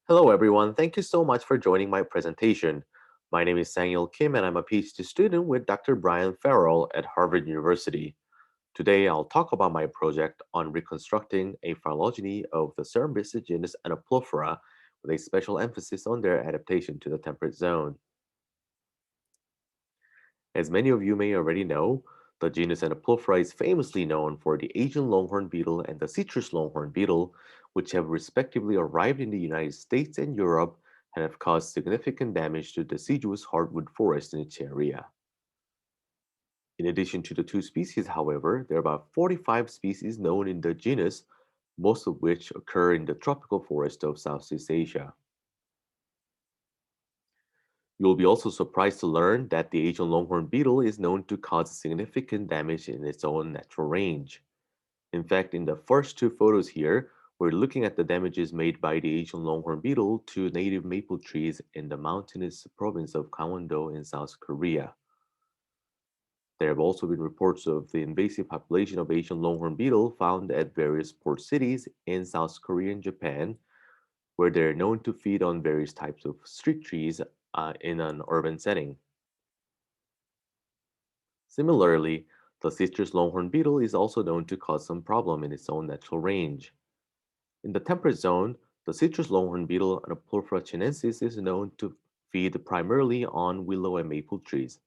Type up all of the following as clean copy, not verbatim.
Hello, everyone. Thank you so much for joining my presentation. My name is Sangil Kim, and I'm a PhD student with Dr. Brian Farrell at Harvard University. Today, I'll talk about my project on reconstructing a phylogeny of the Cerambycid genus Anoplophora with a special emphasis on their adaptation to the temperate zone. As many of you may already know, the genus Anoplophora is famously known for the Asian longhorn beetle and the citrus longhorn beetle, which have respectively arrived in the United States and Europe and have caused significant damage to deciduous hardwood forest in its area. In addition to the two species, however, there are about 45 species known in the genus, most of which occur in the tropical forest of Southeast Asia. You will be also surprised to learn that the Asian longhorn beetle is known to cause significant damage in its own natural range. In fact, in the first two photos here, we're looking at the damages made by the Asian longhorn beetle to native maple trees in the mountainous province of Gangwon-do in South Korea. There have also been reports of the invasive population of Asian longhorn beetle found at various port cities in South Korea and Japan, where they're known to feed on various types of street trees in an urban setting. Similarly, the citrus longhorn beetle is also known to cause some problem in its own natural range. In the temperate zone, the citrus longhorn beetle Anoplophora chinensis is known to feed primarily on willow and maple trees.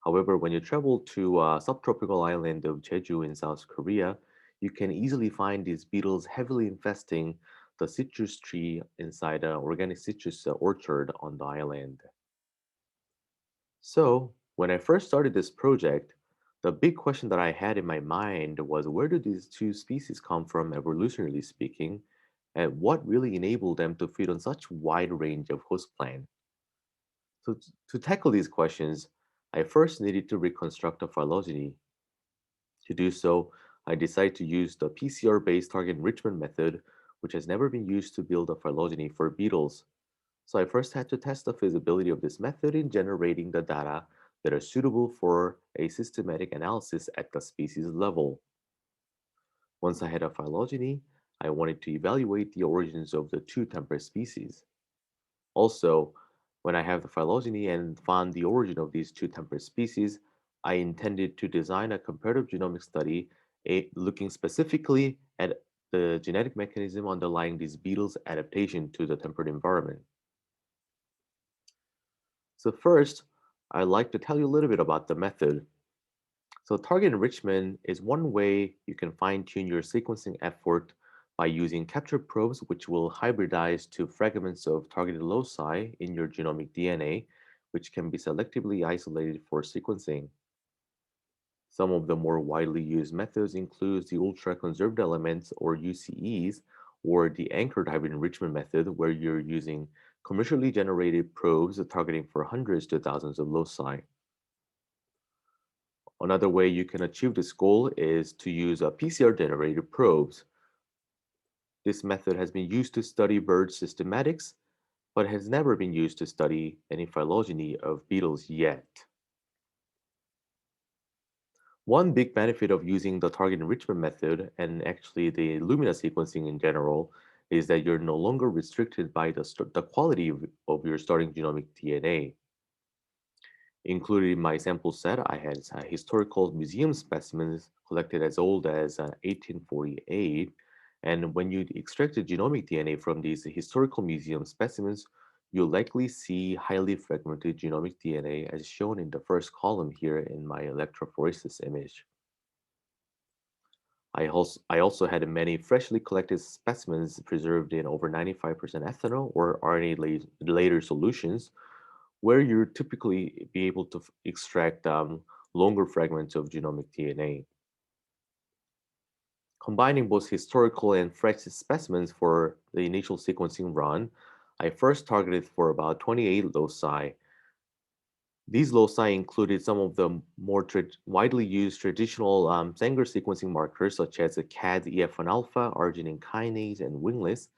However, when you travel to a subtropical island of Jeju in South Korea, you can easily find these beetles heavily infesting the citrus tree inside an organic citrus orchard on the island. So, when I first started this project, the big question that I had in my mind was where do these two species come from, evolutionarily speaking, and what really enabled them to feed on such wide range of host plants? So, to tackle these questions, I first needed to reconstruct a phylogeny. To do so, I decided to use the PCR-based target enrichment method, which has never been used to build a phylogeny for beetles. So I first had to test the feasibility of this method in generating the data that are suitable for a systematic analysis at the species level. Once I had a phylogeny, I wanted to evaluate the origins of the two temperate species. Also, when I have the phylogeny and found the origin of these two temperate species, I intended to design a comparative genomic study looking specifically at the genetic mechanism underlying these beetles' adaptation to the temperate environment. So first, I'd like to tell you a little bit about the method. So target enrichment is one way you can fine-tune your sequencing effort by using capture probes which will hybridize to fragments of targeted loci in your genomic DNA, which can be selectively isolated for sequencing. Some of the more widely used methods include the ultra-conserved elements or UCEs, or the anchored hybrid enrichment method, where you're using commercially generated probes targeting for hundreds to thousands of loci. Another way you can achieve this goal is to use a PCR-generated probes. This method has been used to study bird systematics, but has never been used to study any phylogeny of beetles yet. One big benefit of using the target enrichment method, and actually the Illumina sequencing in general, is that you're no longer restricted by the quality of your starting genomic DNA. Included in my sample set, I had historical museum specimens collected as old as 1848. And when you extract the genomic DNA from these historical museum specimens, you'll likely see highly fragmented genomic DNA as shown in the first column here in my electrophoresis image. I also had many freshly collected specimens preserved in over 95% ethanol or RNA later solutions, where you typically be able to extract longer fragments of genomic DNA. Combining both historical and fresh specimens for the initial sequencing run, I first targeted for about 28 loci. These loci included some of the more widely used traditional Sanger sequencing markers, such as the CAD EF1 alpha, arginine kinase, and winglets,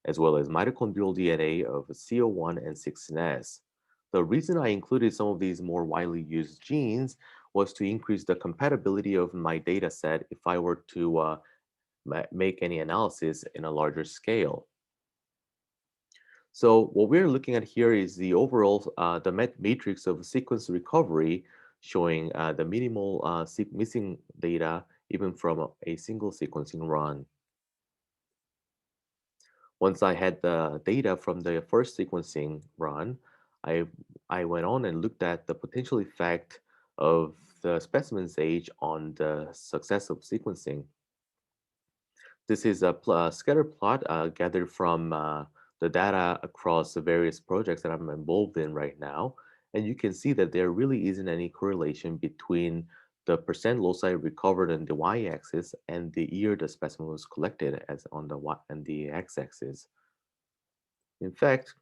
as well as mitochondrial DNA of CO1 and 16S. The reason I included some of these more widely used genes was to increase the compatibility of my data set if I were to make any analysis in a larger scale. So what we're looking at here is the overall matrix of sequence recovery, showing the minimal missing data even from a single sequencing run. Once I had the data from the first sequencing run, I I went on and looked at the potential effect of the specimen's age on the success of sequencing. This is a scatter plot gathered from the data across the various projects that I'm involved in right now. And you can see that there really isn't any correlation between the percent loci recovered on the y-axis and the year the specimen was collected as on the y and the x-axis. In fact,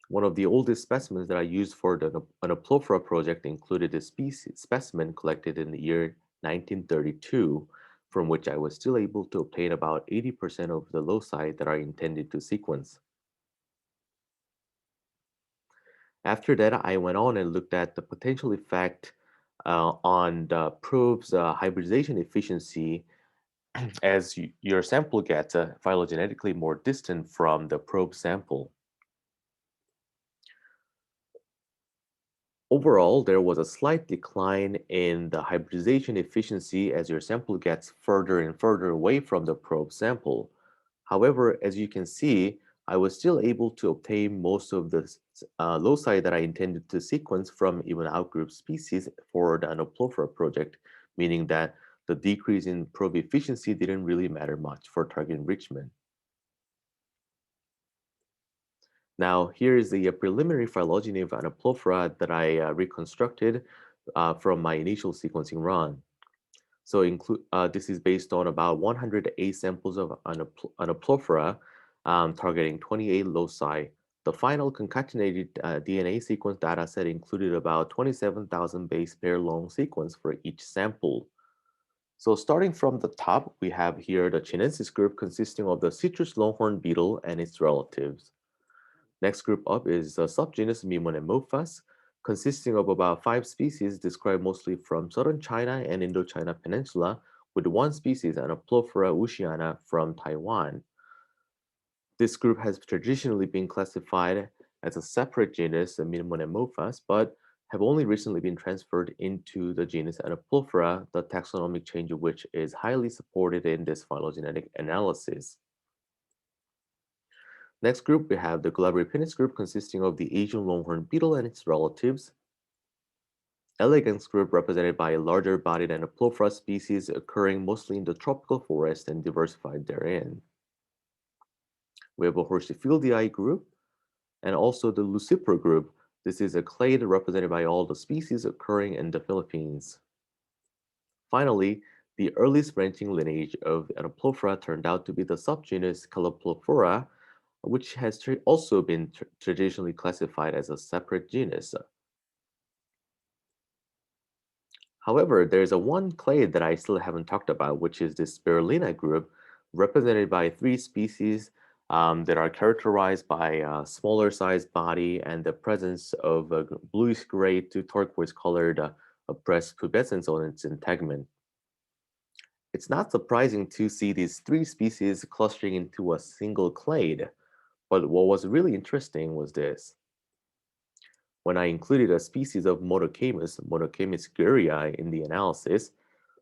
one of the oldest specimens that I used for the Anoplophora project included a specimen collected in the year 1932, from which I was still able to obtain about 80% of the loci that are intended to sequence. After that, I went on and looked at the potential effect on the probe's hybridization efficiency as your sample gets phylogenetically more distant from the probe sample. Overall, there was a slight decline in the hybridization efficiency as your sample gets further and further away from the probe sample. However, as you can see, I was still able to obtain most of the loci that I intended to sequence from even outgroup species for the Anoplophora project, meaning that the decrease in probe efficiency didn't really matter much for target enrichment. Now, here is the preliminary phylogeny of Anoplophora that I reconstructed from my initial sequencing run. So this is based on about 108 samples of Anoplophora targeting 28 loci. The final concatenated DNA sequence data set included about 27,000 base pair long sequence for each sample. So starting from the top, we have here the Chinensis group consisting of the citrus longhorn beetle and its relatives. Next group up is the subgenus Mimonemophas, consisting of about 5 species described mostly from southern China and Indochina Peninsula, with one species, Anoplophora oceana, from Taiwan. This group has traditionally been classified as a separate genus, Mimonemophas, but have only recently been transferred into the genus Anoplophora, the taxonomic change of which is highly supported in this phylogenetic analysis. Next group, we have the Glabriopinnis group consisting of the Asian longhorn beetle and its relatives. Elegans group represented by a larger bodied Anoplophora species occurring mostly in the tropical forest and diversified therein. We have a Horsiphieldiae group and also the Lucipora group. This is a clade represented by all the species occurring in the Philippines. Finally, the earliest branching lineage of Anoplophora turned out to be the subgenus Coleoptera, which has also been traditionally classified as a separate genus. However, there's a one clade that I still haven't talked about, which is the Spirulina group, represented by 3 species that are characterized by a smaller sized body and the presence of a bluish gray to turquoise colored breast pubescence on its integument. It's not surprising to see these 3 species clustering into a single clade, but what was really interesting was this. When I included a species of Monocamus guerrii, in the analysis,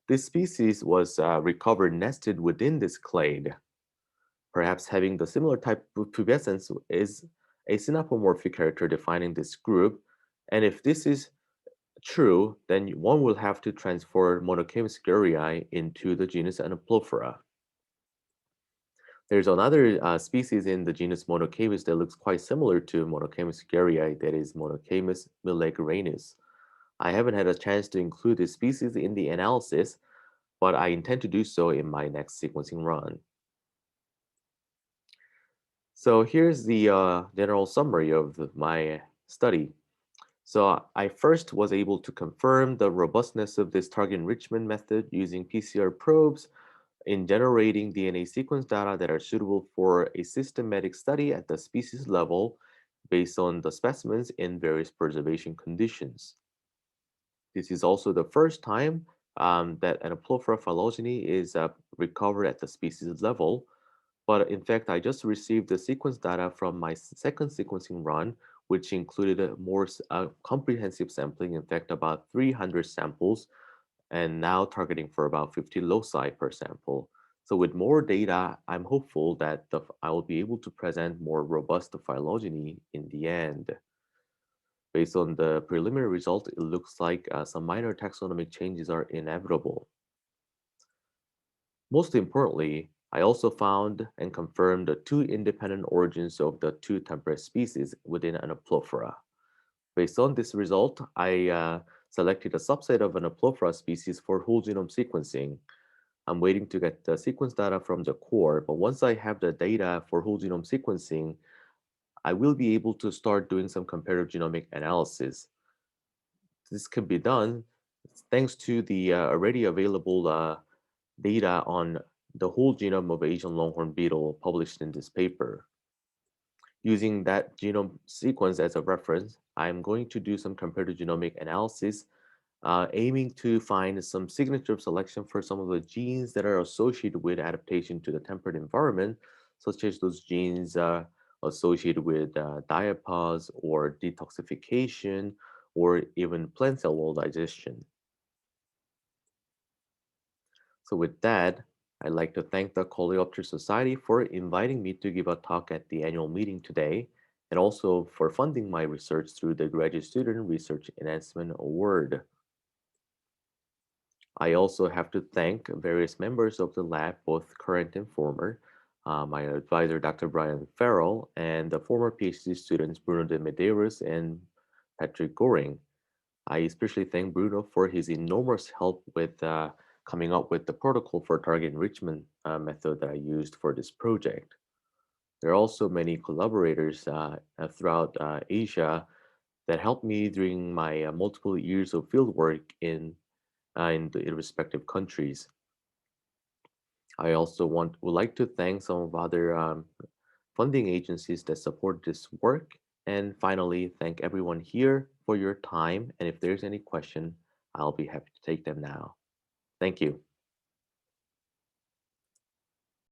this species was recovered nested within this clade. Perhaps having the similar type of pubescence is a synapomorphic character defining this group, and if this is true, then one will have to transfer Monocamus guerrii into the genus Anoplophora. There's another species in the genus Monocamus that looks quite similar to Monocamus guerrii, that is Monocamus millegranis. I haven't had a chance to include this species in the analysis, but I intend to do so in my next sequencing run. So here's the general summary of my study. So I first was able to confirm the robustness of this target enrichment method using PCR probes in generating DNA sequence data that are suitable for a systematic study at the species level based on the specimens in various preservation conditions. This is also the first time that Anoplophora phylogeny is recovered at the species level. But in fact, I just received the sequence data from my second sequencing run, which included a more comprehensive sampling, in fact, about 300 samples, and now targeting for about 50 loci per sample. So with more data, I'm hopeful that I will be able to present more robust phylogeny in the end. Based on the preliminary result, it looks like some minor taxonomic changes are inevitable. Most importantly, I also found and confirmed the two independent origins of the two temperate species within Anoplophora. Based on this result, I selected a subset of Anoplophora species for whole genome sequencing. I'm waiting to get the sequence data from the core, but once I have the data for whole genome sequencing, I will be able to start doing some comparative genomic analysis. This can be done thanks to the already available data on the whole genome of Asian longhorn beetle published in this paper. Using that genome sequence as a reference, I'm going to do some comparative genomic analysis, aiming to find some signature selection for some of the genes that are associated with adaptation to the temperate environment, such as those genes associated with diapause or detoxification, or even plant cell wall digestion. So with that, I'd like to thank the Coleoptera Society for inviting me to give a talk at the annual meeting today, and also for funding my research through the Graduate Student Research Enhancement Award. I also have to thank various members of the lab, both current and former, my advisor, Dr. Brian Farrell, and the former PhD students, Bruno de Medeiros and Patrick Goring. I especially thank Bruno for his enormous help with coming up with the protocol for target enrichment method that I used for this project. There are also many collaborators throughout Asia that helped me during my multiple years of fieldwork in the respective countries. I also would like to thank some of other funding agencies that support this work. And finally, thank everyone here for your time. And if there's any question, I'll be happy to take them now. Thank you.